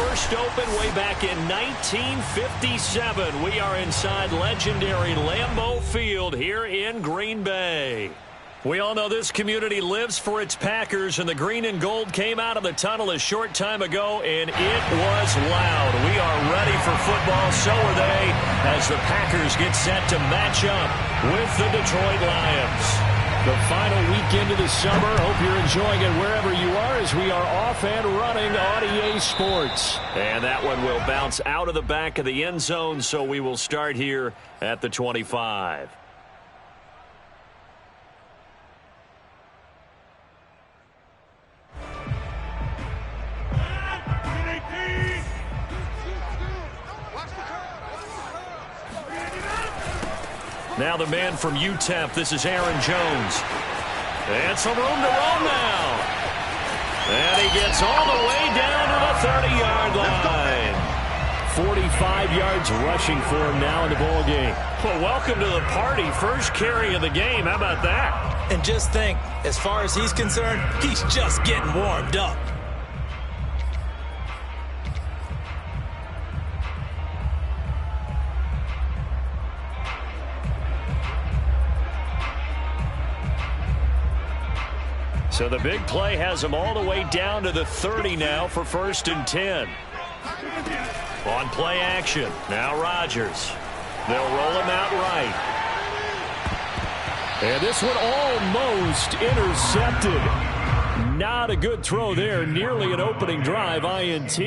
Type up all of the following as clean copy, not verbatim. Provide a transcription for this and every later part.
first opened way back in 1957. We are inside legendary Lambeau Field here in Green Bay. We all know this community lives for its Packers, and the green and gold came out of the tunnel a short time ago, and it was loud. We are ready for football, so are they, as the Packers get set to match up with the Detroit Lions. The final weekend of the summer. Hope you're enjoying it wherever you are as we are off and running on EA Sports. And that one will bounce out of the back of the end zone, so we will start here at the 25. Now the man from UTEP, this is Aaron Jones. And some room to run now. And he gets all the way down to the 30-yard line. 45 yards rushing for him now in the ball game. Well, welcome to the party. First carry of the game. How about that? And just think, as far as he's concerned, he's just getting warmed up. So the big play has him all the way down to the 30 now for 1st and 10. On play action. Now Rodgers. They'll roll him out right. And this one almost intercepted. Not a good throw there. Nearly an opening drive INT.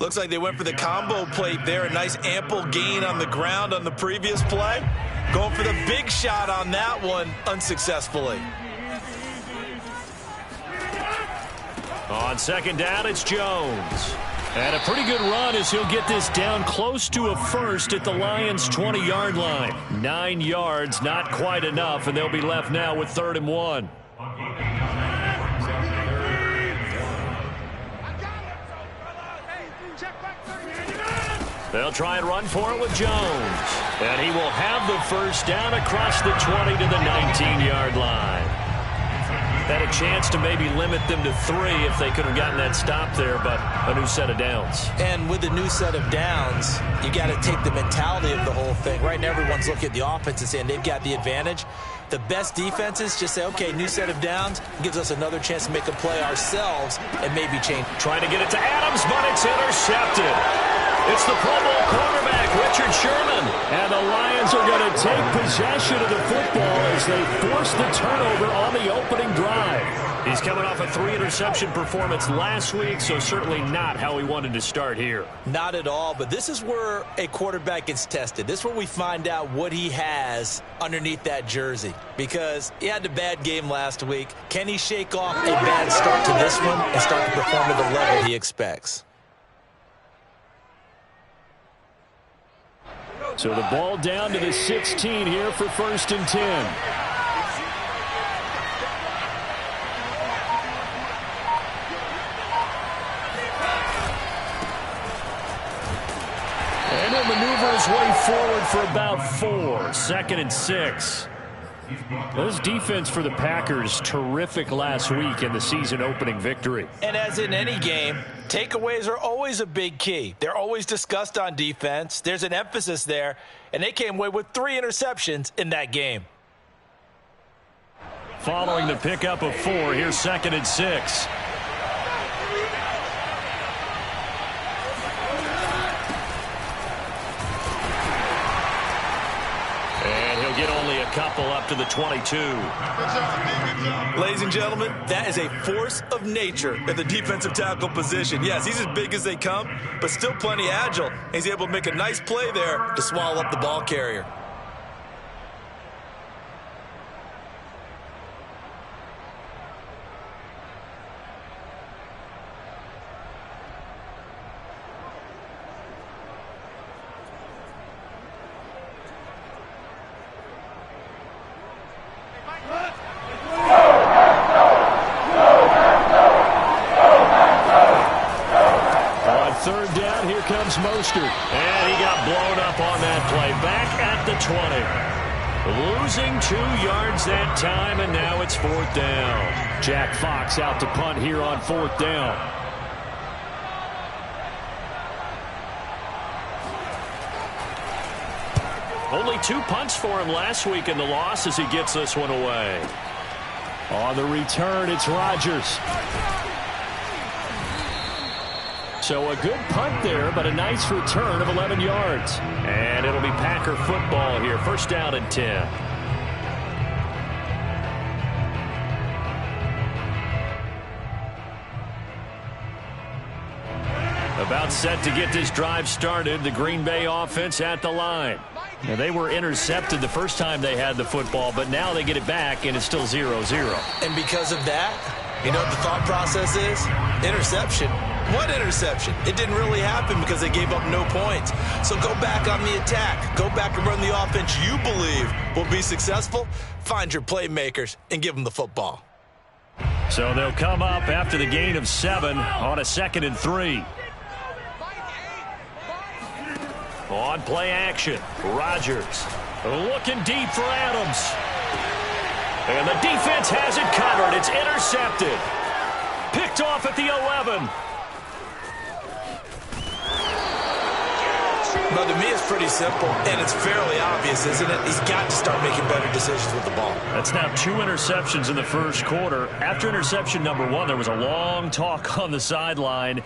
Looks like they went for the combo plate there. A nice ample gain on the ground on the previous play. Going for the big shot on that one unsuccessfully. On second down, it's Jones. And a pretty good run as he'll get this down close to a first at the Lions' 20-yard line. 9 yards, not quite enough, and they'll be left now with 3rd and 1. They'll try and run for it with Jones. And he will have the first down across the 20 to the 19-yard line. Had a chance to maybe limit them to 3 if they could have gotten that stop there, but a new set of downs. And with the new set of downs, you got to take the mentality of the whole thing. Right now, everyone's looking at the offense and saying they've got the advantage. The best defenses just say, okay, new set of downs gives us another chance to make a play ourselves and maybe change. Trying to get it to Adams, but it's intercepted. It's the Pro Bowl quarterback, Richard Sherman. And the Lions are going to take possession of the football as they force the turnover on the opening drive. He's coming off a 3-interception performance last week, so certainly not how he wanted to start here. Not at all, but this is where a quarterback gets tested. This is where we find out what he has underneath that jersey, because he had a bad game last week. Can he shake off a bad start to this one and start to perform at the level he expects? So the ball down to the 16 here for 1st and 10. And he'll maneuver his way forward for about 4. 2nd and 6. This defense for the Packers, terrific last week in the season-opening victory. And as in any game, takeaways are always a big key. They're always discussed on defense. There's an emphasis there, and they came away with 3 interceptions in that game. Following the pickup of 4, here's 2nd and 6. Get only a couple up to the 22. Ladies and gentlemen, that is a force of nature at the defensive tackle position. Yes, he's as big as they come, but still plenty agile. He's able to make a nice play there to swallow up the ball carrier. Mostert. And he got blown up on that play. Back at the 20. Losing 2 yards that time, and now it's 4th down. Jack Fox out to punt here on 4th down. Only 2 punts for him last week in the loss as he gets this one away. On the return, it's Rodgers. So a good punt there, but a nice return of 11 yards. And it'll be Packer football here. First down and 10. About set to get this drive started. The Green Bay offense at the line. Now, they were intercepted the first time they had the football, but now they get it back, and it's still 0-0. And because of that, you know what the thought process is? Interception. What interception? It didn't really happen because they gave up no points. So go back on the attack. Go back and run the offense you believe will be successful. Find your playmakers and give them the football. So they'll come up after the gain of 7 on a 2nd and 3. On play action, Rodgers looking deep for Adams. And the defense has it covered. It's intercepted. Picked off at the 11. Well, to me, it's pretty simple, and it's fairly obvious, isn't it? He's got to start making better decisions with the ball. That's now 2 interceptions in the first quarter. After interception number 1, there was a long talk on the sideline.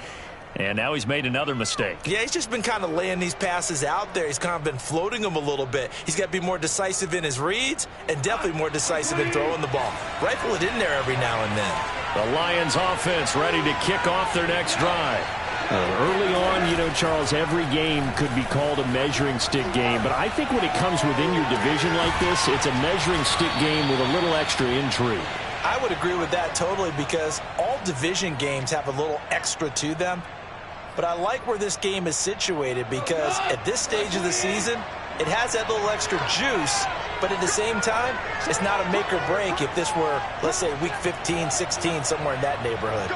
And now he's made another mistake. Yeah, he's just been kind of laying these passes out there. He's kind of been floating them a little bit. He's got to be more decisive in his reads and definitely more decisive in throwing the ball. Rifle it in there every now and then. The Lions offense ready to kick off their next drive. Early on, you know, Charles, every game could be called a measuring stick game. But I think when it comes within your division like this, it's a measuring stick game with a little extra intrigue. I would agree with that totally because all division games have a little extra to them. But I like where this game is situated because at this stage of the season, it has that little extra juice, but at the same time, it's not a make or break if this were, let's say, week 15, 16, somewhere in that neighborhood.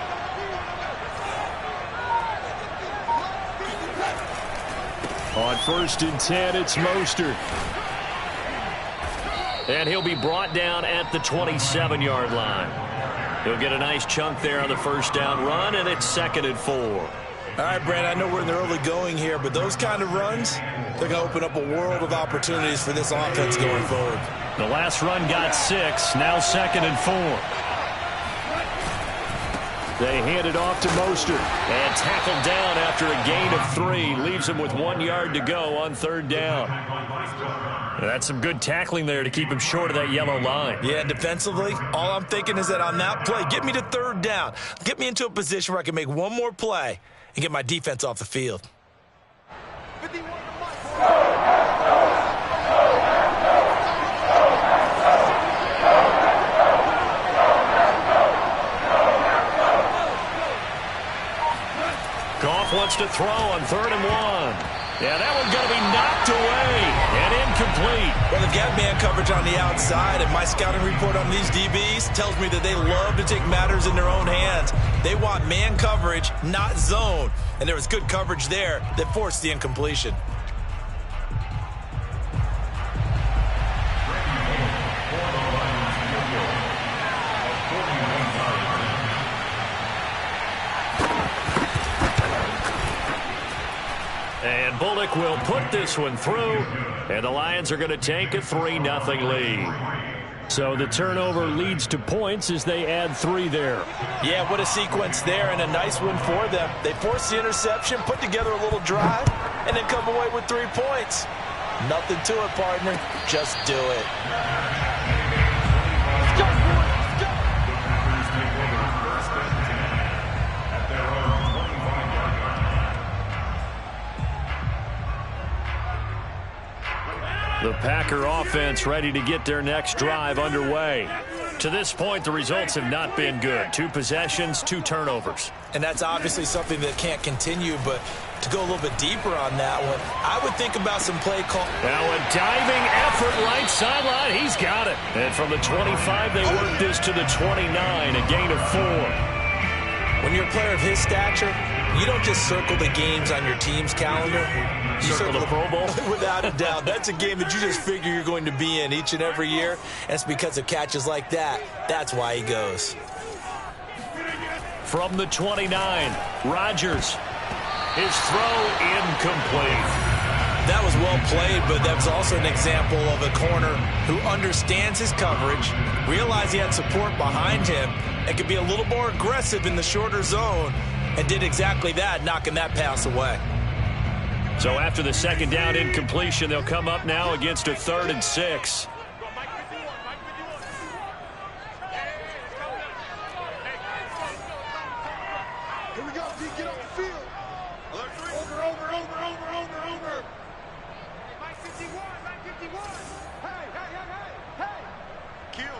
On 1st and 10, it's Mostert. And he'll be brought down at the 27-yard line. He'll get a nice chunk there on the first down run, and it's 2nd and 4. All right, Brad, I know we're in the early going here, but those kind of runs, they're going to open up a world of opportunities for this offense going forward. The last run got 6, now 2nd and 4. They hand it off to Mostert and tackled down after a gain of 3. Leaves him with 1 yard to go on 3rd down. That's some good tackling there to keep him short of that yellow line. Yeah, defensively, all I'm thinking is that on that play, get me to 3rd down. Get me into a position where I can make one more play and get my defense off the field. Goff wants to throw on 3rd and 1. Yeah, that one's going to be knocked away and incomplete. Well, they've got man coverage on the outside, and my scouting report on these DBs tells me that they love to take matters in their own hands. They want man coverage, not zone. And there was good coverage there that forced the incompletion. And Bullock will put this one through, and the Lions are going to take a 3-0 lead. So the turnover leads to points as they add 3 there. Yeah, what a sequence there, and a nice one for them. They force the interception, put together a little drive, and then come away with 3 points. Nothing to it, partner. Just do it. The Packer offense ready to get their next drive underway. To this point, the results have not been good. 2 possessions, 2 turnovers. And that's obviously something that can't continue, but to go a little bit deeper on that one, I would think about some play call. Now a diving effort right sideline. He's got it. And from the 25, they work this to the 29, a gain of 4. When you're a player of his stature, you don't just circle the games on your team's calendar. You circle the Pro Bowl? Without a doubt. That's a game that you just figure you're going to be in each and every year. And it's because of catches like that. That's why he goes. From the 29, Rodgers. His throw incomplete. That was well played, but that's also an example of a corner who understands his coverage, realized he had support behind him, and could be a little more aggressive in the shorter zone, and did exactly that, knocking that pass away. So after the second down incompletion, they'll come up now against a 3rd and 6. Here we go, D, get off the field. Over. Mike 51. Hey. Kill.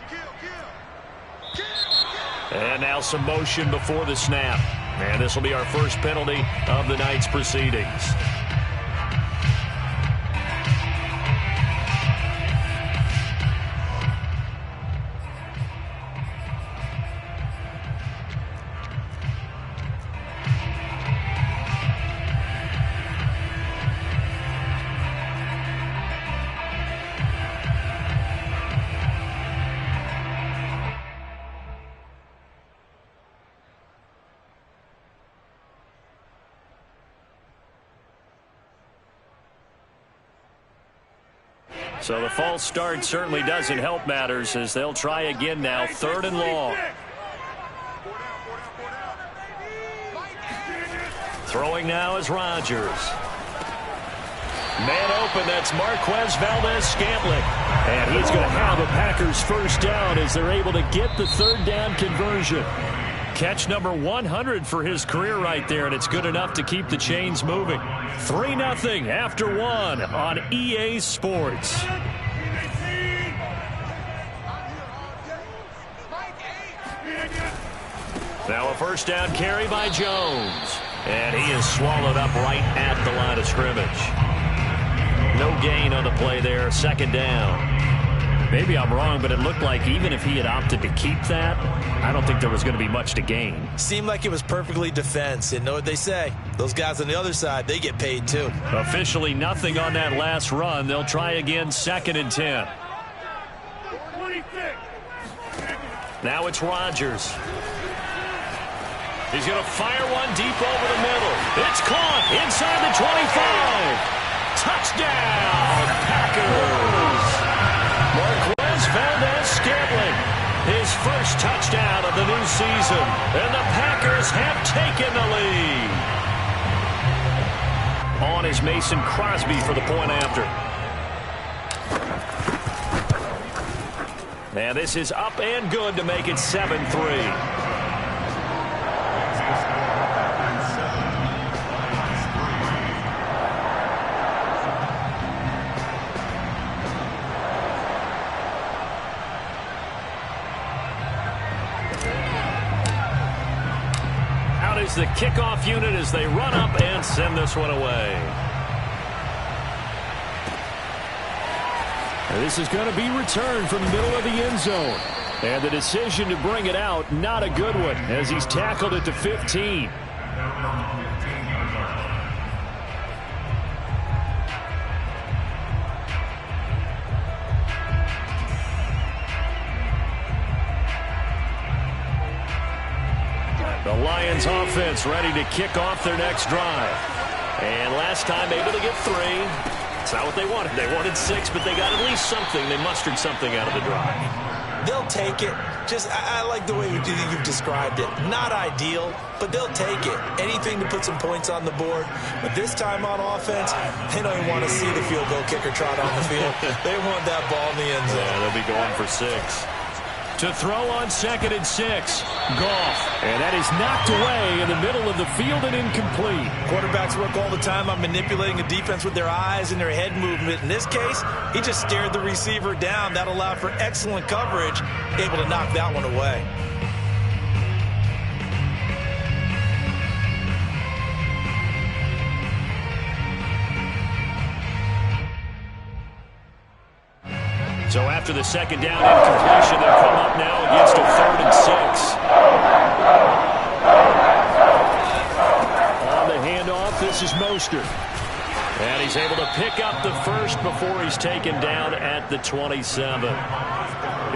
And now some motion before the snap. And this will be our first penalty of the night's proceedings. So the false start certainly doesn't help matters as they'll try again now, 3rd and long. Throwing now is Rodgers. Man open, that's Marquez Valdez-Scantling. And he's going to have a Packers first down as they're able to get the 3rd down conversion. Catch number 100 for his career right there, and it's good enough to keep the chains moving. 3-0 after 1 on EA Sports. Now a first down carry by Jones. And he is swallowed up right at the line of scrimmage. No gain on the play there, 2nd down. Maybe I'm wrong, but it looked like even if he had opted to keep that, I don't think there was going to be much to gain. Seemed like it was perfectly defense. And know what they say? Those guys on the other side, they get paid too. Officially nothing on that last run. They'll try again, 2nd and 10. Now it's Rodgers. He's going to fire one deep over the middle. It's caught inside the 25. Touchdown, Packers. Marquez Valdez-Scantling, his first touchdown of the new season. And the Packers have taken the lead. On is Mason Crosby for the point after. And this is up and good to make it 7-3. The kickoff unit as they run up and send this one away. And this is going to be returned from the middle of the end zone. And the decision to bring it out, not a good one, as he's tackled at the 15. The Lions offense ready to kick off their next drive. And last time able to get 3. It's not what they wanted. They wanted 6, but they got at least something. They mustered something out of the drive. They'll take it. I like the way you've described it. Not ideal, but they'll take it. Anything to put some points on the board. But this time on offense, they don't even want to see the field goal kicker trot on the field. They want that ball in the end zone. Yeah, they'll be going for 6. To throw on 2nd and 6. Goff. And that is knocked away in the middle of the field and incomplete. Quarterbacks work all the time on manipulating a defense with their eyes and their head movement. In this case, he just stared the receiver down. That allowed for excellent coverage, able to knock that one away. So after the second down incompletion, they'll come up now against a 3rd and 6. On the handoff, this is Mostert. And he's able to pick up the first before he's taken down at the 27.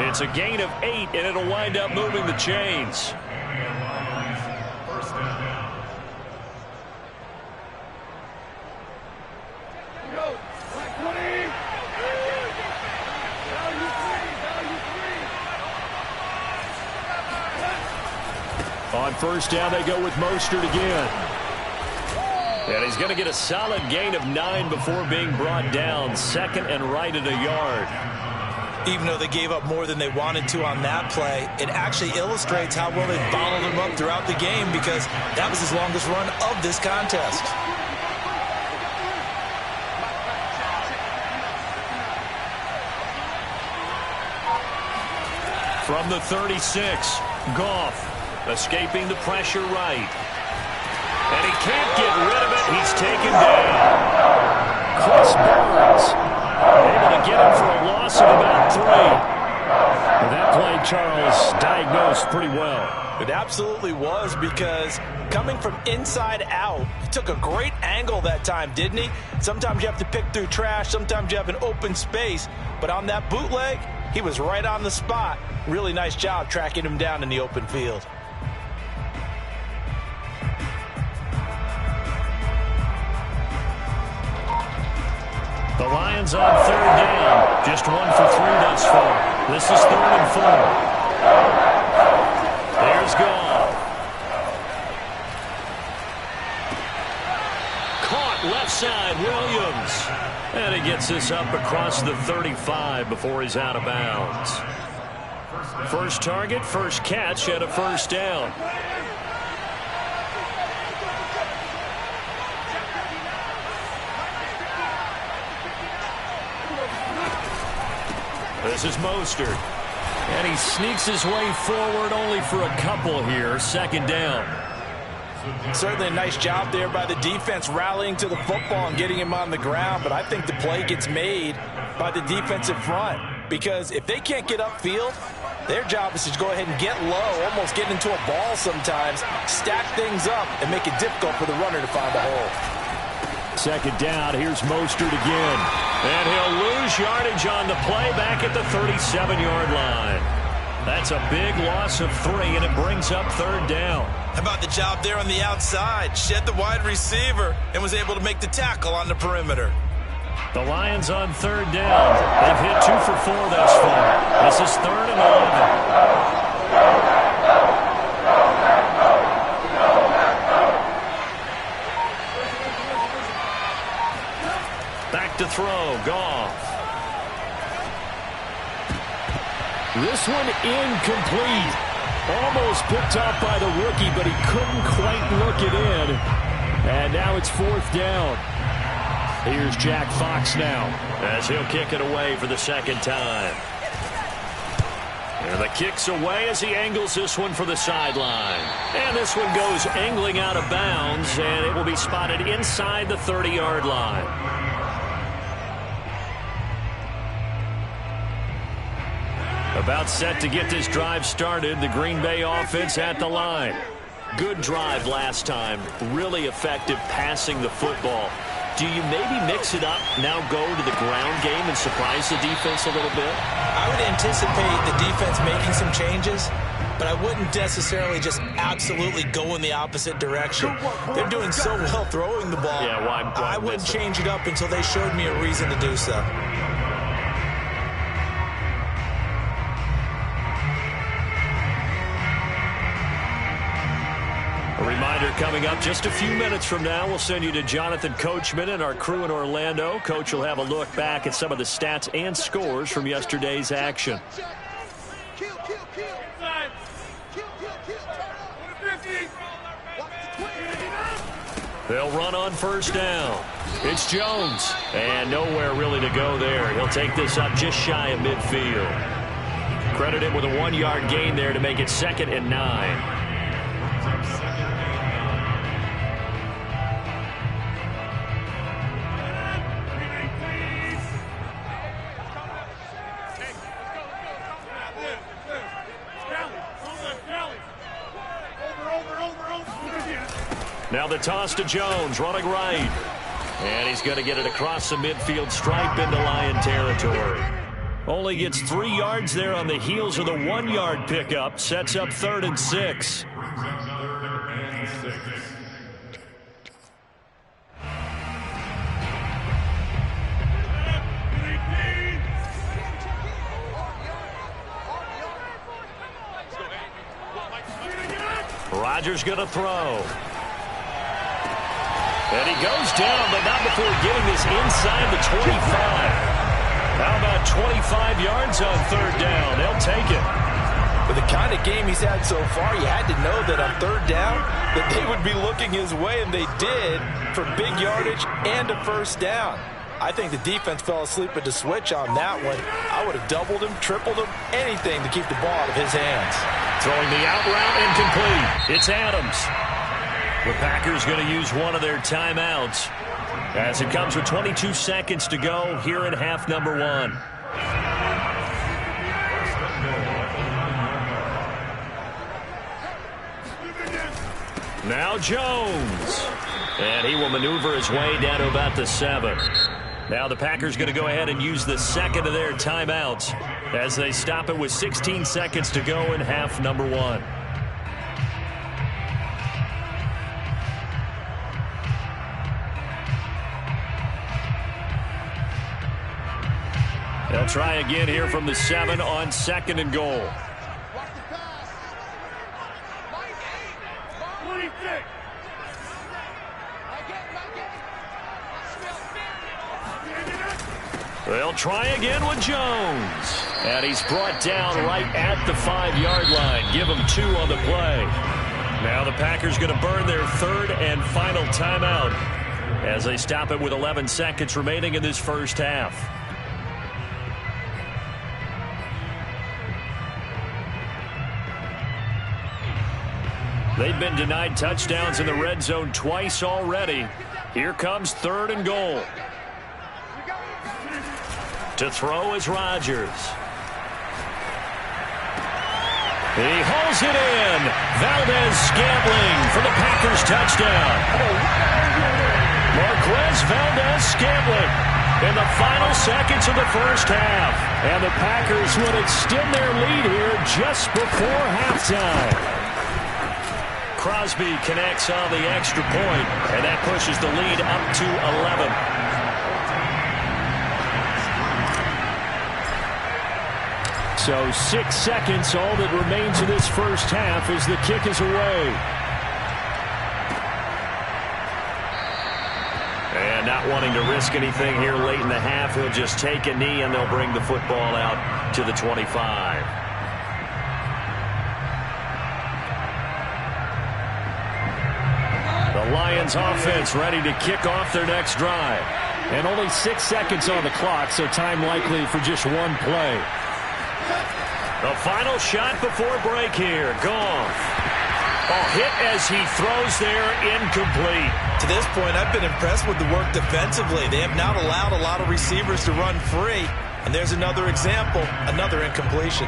It's a gain of 8, and it'll wind up moving the chains. On first down, they go with Mostert again. And he's going to get a solid gain of 9 before being brought down. Second and right at a yard. Even though they gave up more than they wanted to on that play, it actually illustrates how well they bottled them up throughout the game, because that was his longest run of this contest. From the 36, Goff escaping the pressure right. And he can't get rid of it. He's taken down. Chris Burns able to get him for a loss of about 3. And that play, Charles, diagnosed pretty well. It absolutely was, because coming from inside out, he took a great angle that time, didn't he? Sometimes you have to pick through trash. Sometimes you have an open space. But on that bootleg, he was right on the spot. Really nice job tracking him down in the open field. The Lions on third down. Just 1 for 3 thus far. This is 3rd and 4. There's Goff. Caught left side, Williams. And he gets this up across the 35 before he's out of bounds. First target, first catch, and a first down. This is Mostert. And he sneaks his way forward only for a couple here. Second down. Certainly a nice job there by the defense, rallying to the football and getting him on the ground. But I think the play gets made by the defensive front, because if they can't get upfield, their job is to go ahead and get low, almost get into a ball sometimes, stack things up, and make it difficult for the runner to find a hole. Second down, here's Mostert again. And he'll lose yardage on the play back at the 37-yard line. That's a big loss of 3, and it brings up third down. How about the job there on the outside? Shed the wide receiver and was able to make the tackle on the perimeter. The Lions on third down. They've hit 2 for 4 thus far. This is 3rd and 11. Back to throw, Goff. This one incomplete. Almost picked off by the rookie, but he couldn't quite look it in. And now it's 4th down. Here's Jack Fox now, as he'll kick it away for the second time. And the kick's away as he angles this one for the sideline. And this one goes angling out of bounds, and it will be spotted inside the 30-yard line. About set to get this drive started, the Green Bay offense at the line. Good drive last time, really effective passing the football. Do you maybe mix it up, now go to the ground game and surprise the defense a little bit? I would anticipate the defense making some changes, but I wouldn't necessarily just absolutely go in the opposite direction. They're doing so well throwing the ball. Yeah, why I wouldn't change it up until they showed me a reason to do so. A reminder coming up just a few minutes from now, we'll send you to Jonathan Coachman and our crew in Orlando. Coach will have a look back at some of the stats and scores from yesterday's action. They'll run on first down. It's Jones. And nowhere really to go there. He'll take this up just shy of midfield. Credit him with a 1-yard gain there to make it 2nd and 9. Now the toss to Jones, running right. And he's going to get it across the midfield stripe into Lion territory. Only gets 3 yards there on the heels of the 1-yard pickup. Sets up 3rd and 6. Rodgers going to throw. And he goes down, but not before getting this inside the 25. How about 25 yards on third down? They'll take it. With the kind of game he's had so far, you had to know that on third down that they would be looking his way, and they did, for big yardage and a first down. I think the defense fell asleep at the switch on that one. I would have doubled him, tripled him, anything to keep the ball out of his hands. Throwing the out route incomplete. It's Adams. The Packers going to use one of their timeouts as it comes with 22 seconds to go here in half number 1. Now Jones. And he will maneuver his way down to about the 7. Now the Packers going to go ahead and use the second of their timeouts as they stop it with 16 seconds to go in half number 1. They'll try again here from the 7 on 2nd and goal. They'll try again with Jones. And he's brought down right at the 5-yard line. Give him 2 on the play. Now the Packers going to burn their third and final timeout as they stop it with 11 seconds remaining in this first half. They've been denied touchdowns in the red zone twice already. Here comes 3rd and goal. To throw is Rodgers. He hauls it in. Valdez-Scantling for the Packers touchdown. Marquez Valdez-Scantling in the final seconds of the first half. And the Packers would extend their lead here just before halftime. Crosby connects on the extra point, and that pushes the lead up to 11. So 6 seconds, all that remains in this first half as the kick is away. And not wanting to risk anything here late in the half, he'll just take a knee and they'll bring the football out to the 25. The Lions offense ready to kick off their next drive. And only 6 seconds on the clock, so time likely for just one play. The final shot before break here. Goff. A hit as he throws there, incomplete. To this point, I've been impressed with the work defensively. They have not allowed a lot of receivers to run free. And there's another example, another incompletion.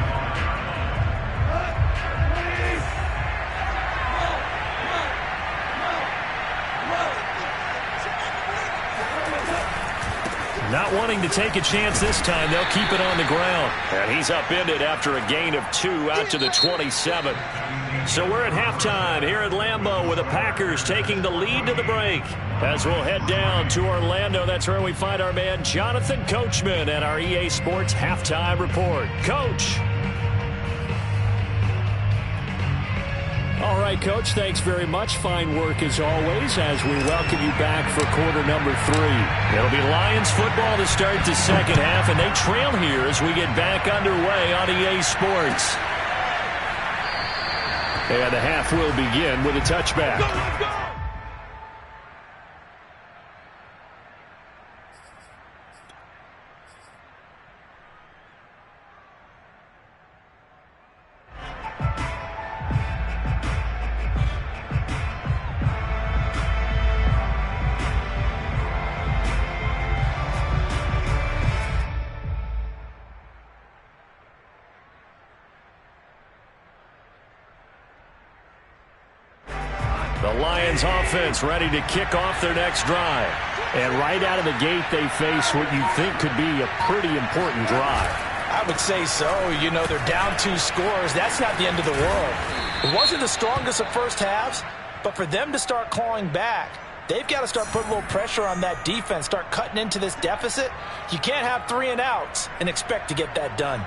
Not wanting to take a chance this time, they'll keep it on the ground. And he's upended after a gain of 2 out to the 27. So we're at halftime here at Lambeau with the Packers taking the lead to the break. As we'll head down to Orlando, that's where we find our man Jonathan Coachman at our EA Sports Halftime Report. Coach. All right, Coach, thanks very much. Fine work as always as we welcome you back for quarter number 3. It'll be Lions football to start the second half, and they trail here as we get back underway on EA Sports. And the half will begin with a touchback. Let's go! The Lions offense ready to kick off their next drive. And right out of the gate, they face what you think could be a pretty important drive. I would say so. You know, they're down 2 scores. That's not the end of the world. It wasn't the strongest of first halves, but for them to start clawing back, they've got to start putting a little pressure on that defense, start cutting into this deficit. You can't have 3 and outs and expect to get that done.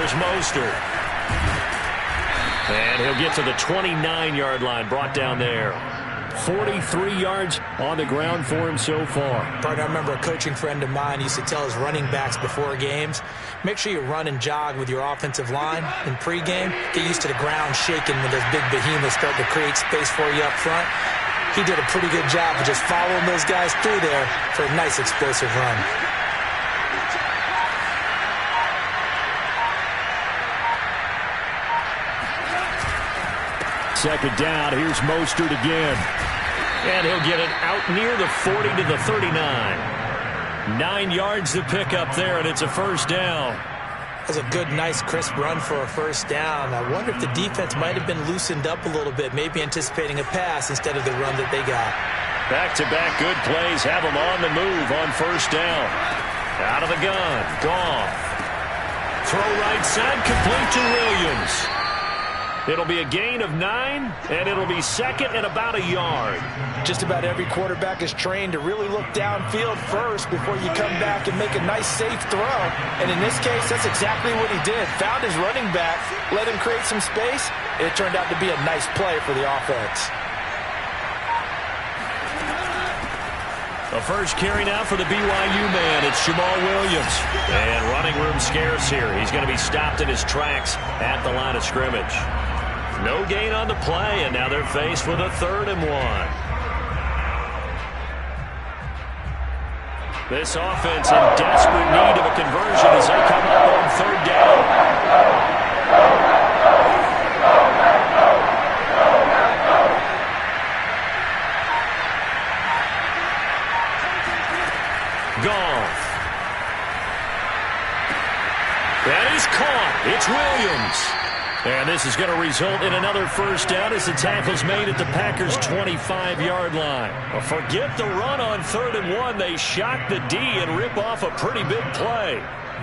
Here's Mostert. And he'll get to the 29-yard line, brought down there. 43 yards on the ground for him so far. Partner, I remember a coaching friend of mine used to tell his running backs before games, make sure you run and jog with your offensive line in pregame. Get used to the ground shaking when those big behemoths start to create space for you up front. He did a pretty good job of just following those guys through there for a nice explosive run. Second down, here's Mostert again. And he'll get it out near the 40 to the 39. 9 yards to pick up there, and it's a first down. That's a good, nice, crisp run for a first down. I wonder if the defense might have been loosened up a little bit, maybe anticipating a pass instead of the run that they got. Back-to-back good plays have them on the move on first down. Out of the gun, gone. Throw right side, complete to Williams. It'll be a gain of 9, and it'll be second and about a yard. Just about every quarterback is trained to really look downfield first before you come back and make a nice, safe throw. And in this case, that's exactly what he did. Found his running back, let him create some space, and it turned out to be a nice play for the offense. The first carry now for the BYU man. It's Jamal Williams. And running room scarce here. He's going to be stopped in his tracks at the line of scrimmage. No gain on the play, and now they're faced with a 3rd and 1. This offense in desperate need of a conversion as they come up on 3rd down. Goff. That is caught. It's Williams. And this is going to result in another first down as the tackle's made at the Packers' 25-yard line. Well, forget the run on 3rd and 1. They shock the D and rip off a pretty big play.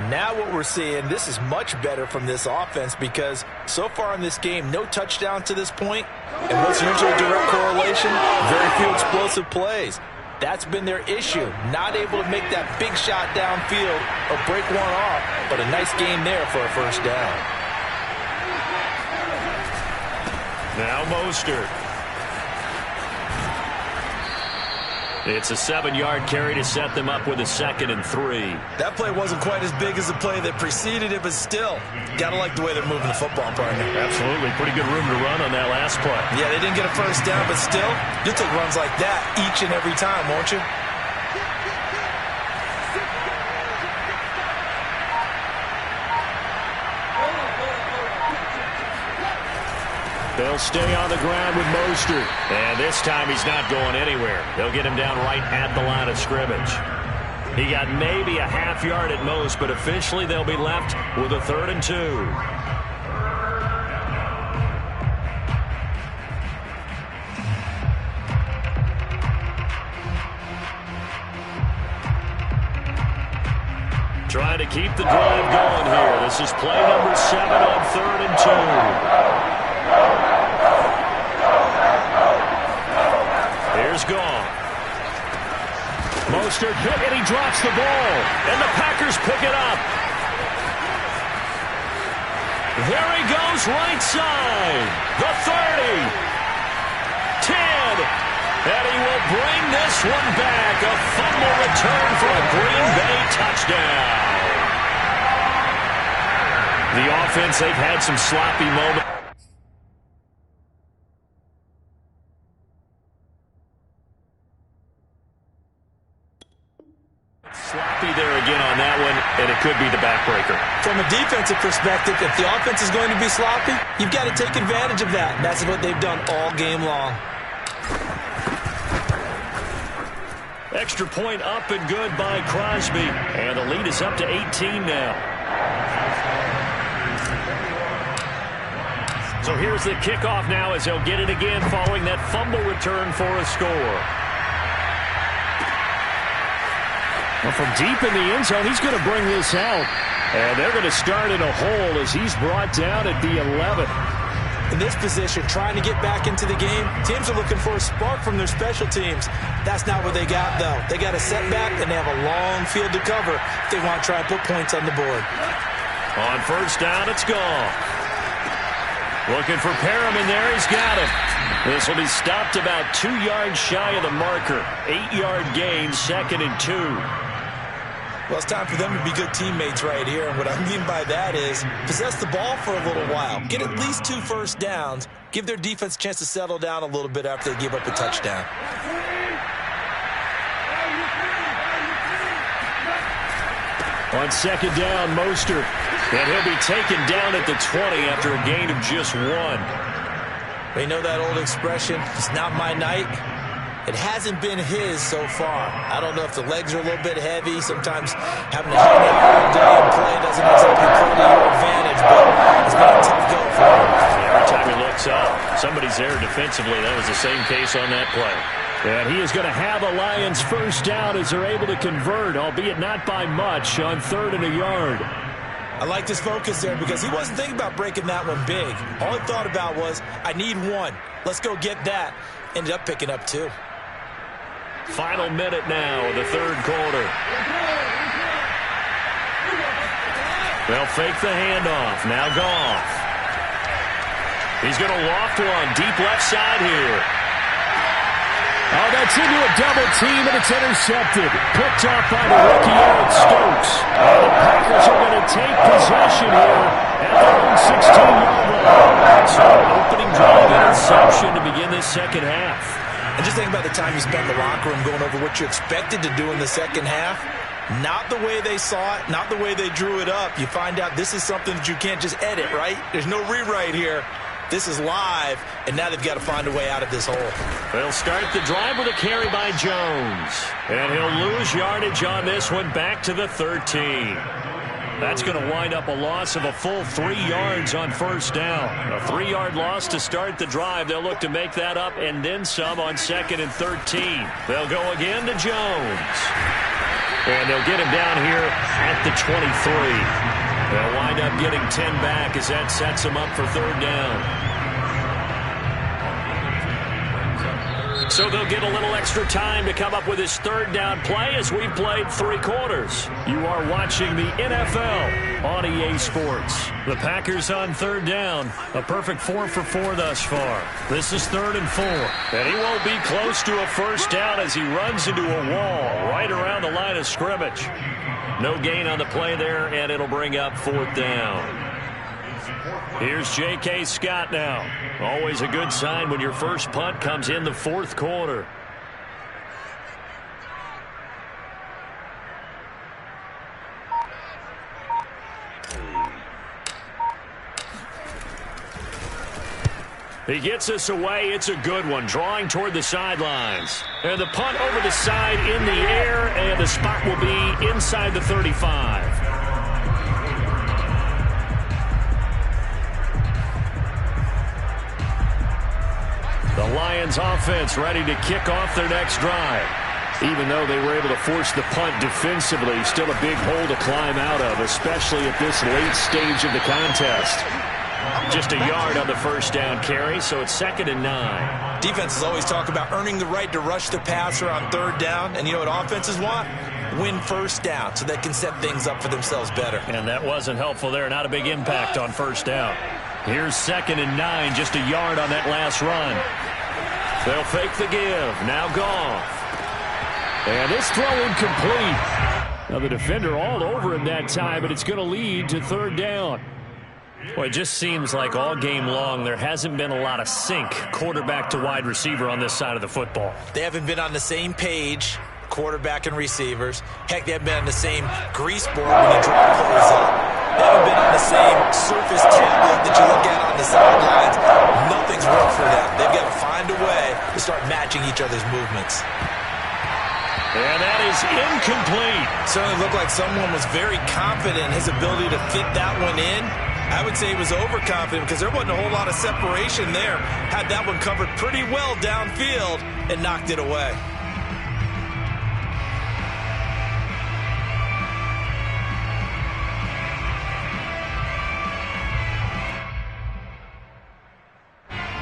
Now what we're seeing, this is much better from this offense because so far in this game, no touchdown to this point. And what's usually a direct correlation? Very few explosive plays. That's been their issue. Not able to make that big shot downfield or break one off, but a nice gain there for a first down. Now Mostert. It's a 7-yard carry to set them up with a 2nd and 3. That play wasn't quite as big as the play that preceded it, but still, gotta like the way they're moving the football, partner. Absolutely. Pretty good room to run on that last play. Yeah, they didn't get a first down, but still, you'll take runs like that each and every time, won't you? They'll stay on the ground with Mostert. And this time he's not going anywhere. They'll get him down right at the line of scrimmage. He got maybe a half yard at most, but officially they'll be left with a 3rd and 2. Trying to keep the drive going here. This is play number 7 on 3rd and 2. Here's Goff. Mostert hit, and he drops the ball. And the Packers pick it up. There he goes, right side. The 30. 10. And he will bring this one back. A fumble return for a Green Bay touchdown. The offense, they've had some sloppy moments. Sloppy there again on that one, and it could be the backbreaker. From a defensive perspective, if the offense is going to be sloppy, you've got to take advantage of that. And that's what they've done all game long. Extra point up and good by Crosby. And the lead is up to 18 now. So here's the kickoff now as they'll get it again following that fumble return for a score. Well, from deep in the end zone, he's going to bring this out. And they're going to start in a hole as he's brought down at the 11. In this position, trying to get back into the game, teams are looking for a spark from their special teams. That's not what they got, though. They got a setback, and they have a long field to cover if they want to try and put points on the board. On first down, it's gone. Looking for Perriman there. He's got it. This will be stopped about 2 yards shy of the marker. 8-yard gain, 2nd and 2. Well, it's time for them to be good teammates right here. And what I mean by that is possess the ball for a little while. Get at least 2 first downs. Give their defense a chance to settle down a little bit after they give up a touchdown. On second down, Mostert. And he'll be taken down at the 20 after a gain of just 1. They know that old expression, it's not my night. It hasn't been his so far. I don't know if the legs are a little bit heavy. Sometimes having to hang out all day and play doesn't exactly play to your advantage, but it's been a tough go for him. Every time he looks up, somebody's there defensively. That was the same case on that play. And he is going to have a Lions first down as they're able to convert, albeit not by much, on 3rd and a yard. I like this focus there because he wasn't thinking about breaking that one big. All he thought about was, I need 1. Let's go get that. Ended up picking up 2. Final minute now of the 3rd quarter. They'll fake the handoff. Now Goff. He's going to loft one deep left side here. Oh, that's into a double team, and it's intercepted. Picked off by the rookie Eric Stokes. And the Packers are going to take possession here at their own 16-yard line. So an opening drive interception to begin this second half. And just think about the time you spent in the locker room going over what you expected to do in the second half. Not the way they saw it, not the way they drew it up. You find out this is something that you can't just edit, right? There's no rewrite here. This is live, and now they've got to find a way out of this hole. They'll start the drive with a carry by Jones. And he'll lose yardage on this one back to the 13. That's going to wind up a loss of a full 3 yards on first down. A 3-yard loss to start the drive. They'll look to make that up and then some on 2nd and 13. They'll go again to Jones. And they'll get him down here at the 23. They'll wind up getting 10 back as that sets them up for 3rd down. So they'll get a little extra time to come up with his 3rd down play as we've played 3 quarters. You are watching the NFL on EA Sports. The Packers on 3rd down. A perfect 4 for 4 thus far. This is 3rd and 4. And he won't be close to a first down as he runs into a wall right around the line of scrimmage. No gain on the play there, and it'll bring up 4th down. Here's J.K. Scott now. Always a good sign when your first punt comes in the 4th quarter. He gets us away. It's a good one, drawing toward the sidelines. And the punt over the side in the air, and the spot will be inside the 35. The Lions offense ready to kick off their next drive. Even though they were able to force the punt defensively, still a big hole to climb out of, especially at this late stage of the contest. Just a yard on the first down carry, so it's 2nd and 9. Defenses always talk about earning the right to rush the passer on 3rd down, and you know what offenses want? Win first down so they can set things up for themselves better. And that wasn't helpful there. Not a big impact on first down. Here's 2nd and 9, just a yard on that last run. They'll fake the give. Now Goff. And this throw incomplete. Now the defender all over him that time, but it's going to lead to 3rd down. Well, it just seems like all game long there hasn't been a lot of sync quarterback to wide receiver on this side of the football. They haven't been on the same page, quarterback and receivers. Heck, they haven't been on the same grease board when you draw plays up. They haven't been on the same surface tablet that you look at on the sidelines. Nothing's worked for them. They've got to find a way to start matching each other's movements. And that is incomplete. Certainly looked like someone was very confident in his ability to fit that one in. I would say he was overconfident because there wasn't a whole lot of separation there. Had that one covered pretty well downfield and knocked it away.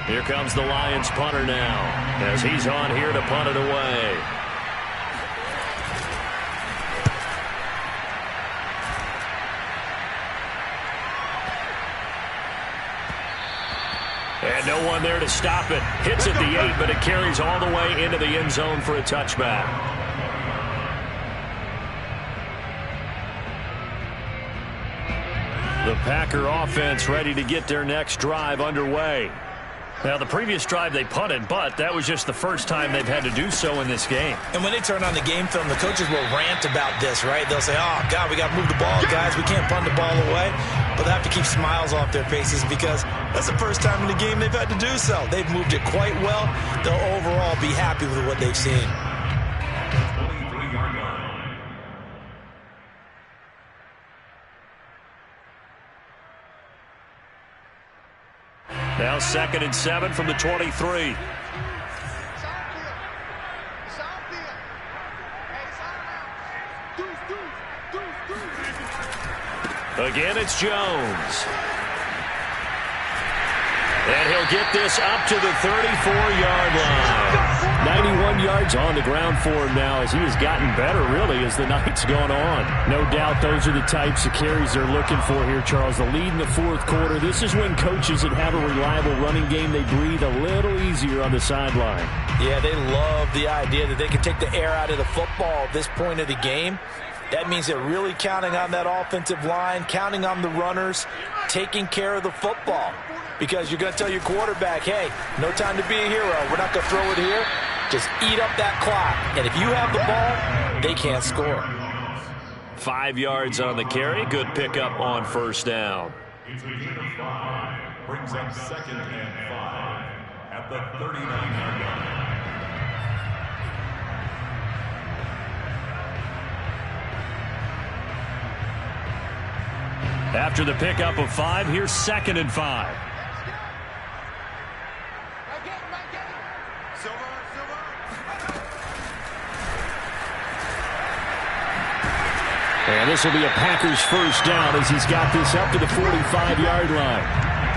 Here comes the Lions punter now as he's on here to punt it away. And no one there to stop it. Hits at the 8, but it carries all the way into the end zone for a touchback. The Packer offense ready to get their next drive underway. Now, the previous drive they punted, but that was just the first time they've had to do so in this game. And when they turn on the game film, the coaches will rant about this, right? They'll say, oh, God, we got to move the ball, guys. We can't punt the ball away. But they have to keep smiles off their faces because that's the first time in the game they've had to do so. They've moved it quite well. They'll overall be happy with what they've seen. Now 2nd and 7 from the 23. Again, it's Jones. And he'll get this up to the 34-yard line. 91 yards on the ground for him now as he has gotten better, really, as the night's gone on. No doubt those are the types of carries they're looking for here, Charles. The lead in the fourth quarter. This is when coaches that have a reliable running game, they breathe a little easier on the sideline. Yeah, they love the idea that they can take the air out of the football at this point of the game. That means they're really counting on that offensive line, counting on the runners, taking care of the football. Because you're going to tell your quarterback, hey, no time to be a hero. We're not going to throw it here. Just eat up that clock. And if you have the ball, they can't score. 5 yards on the carry. Good pickup on first down. It's a gain of 5. Brings up 2nd and 5 at the 39-yard line. After the pickup of 5, here's 2nd and 5. And this will be a Packers first down as he's got this up to the 45-yard line.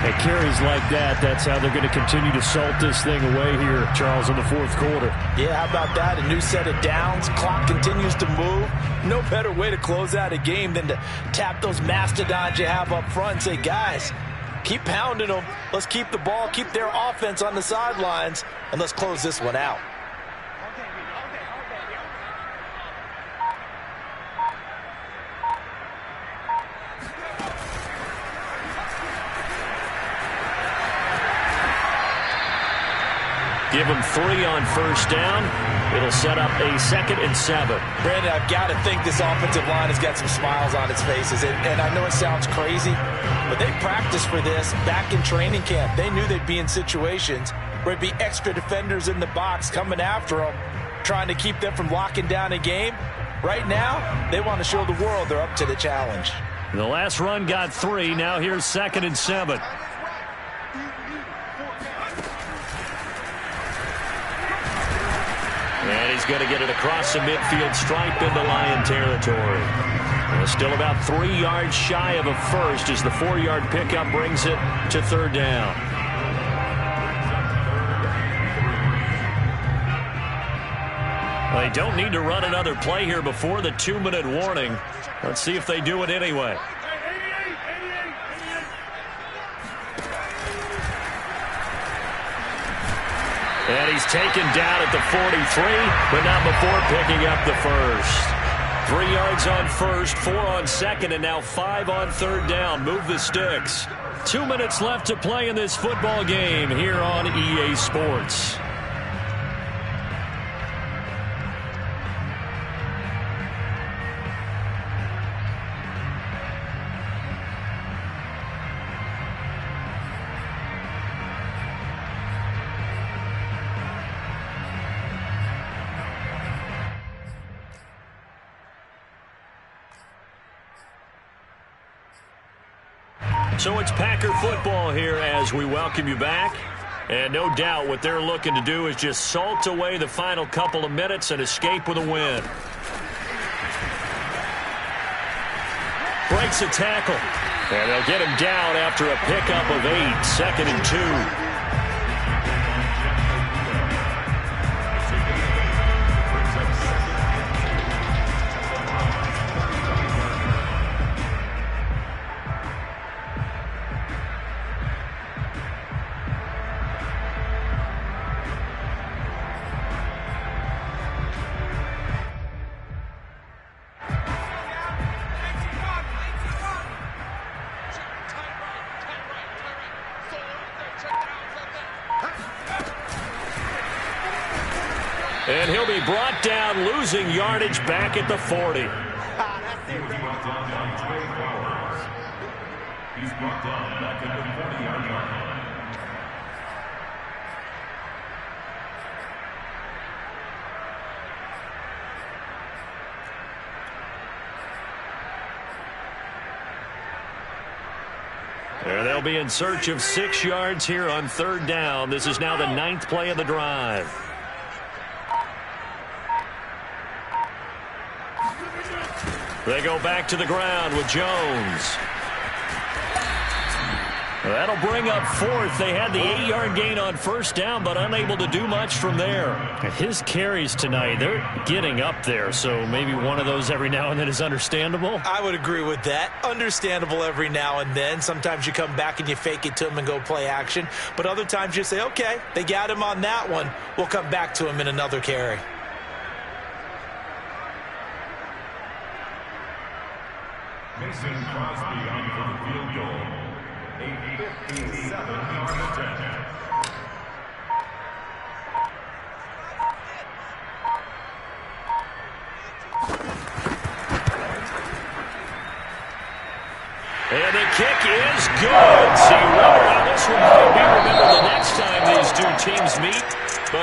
At carries like that, that's how they're going to continue to salt this thing away here, Charles, in the fourth quarter. Yeah, how about that? A new set of downs. Clock continues to move. No better way to close out a game than to tap those mastodons you have up front and say, guys, keep pounding them. Let's keep the ball, keep their offense on the sidelines, and let's close this one out. Give them 3 on first down. It'll set up a 2nd and 7. Brandon, I've got to think this offensive line has got some smiles on its faces. And I know it sounds crazy, but they practiced for this back in training camp. They knew they'd be in situations where it'd be extra defenders in the box coming after them, trying to keep them from locking down a game. Right now, they want to show the world they're up to the challenge. The last run got 3. Now here's 2nd and 7. And he's going to get it across the midfield stripe into Lion territory. And still about 3 yards shy of a first as the 4-yard pickup brings it to 3rd down. Well, they don't need to run another play here before the 2-minute warning. Let's see if they do it anyway. And he's taken down at the 43, but not before picking up the first. 3 yards on first, 4 on second, and now 5 on 3rd down. Move the sticks. 2 minutes left to play in this football game here on EA Sports. So it's Packer football here as we welcome you back. And no doubt what they're looking to do is just salt away the final couple of minutes and escape with a win. Breaks a tackle. And they'll get him down after a pickup of 8, 2nd and 2. And he'll be brought down, losing yardage back at the 40. He was brought down by Trey Flowers. He's brought down back at the 40-yard line. And they'll be in search of 6 yards here on 3rd down. This is now the 9th play of the drive. They go back to the ground with Jones. That'll bring up 4th. They had the 8-yard gain on 1st down, but unable to do much from there. His carries tonight, they're getting up there, so maybe one of those every now and then is understandable. I would agree with that. Understandable every now and then. Sometimes you come back and you fake it to him and go play action. But other times you say, okay, they got him on that one. We'll come back to him in another carry. Mason Crosby on for the field goal. A 57-yard attempt. And the kick is good. So you wonder how this one might be remembered the next time these two teams meet.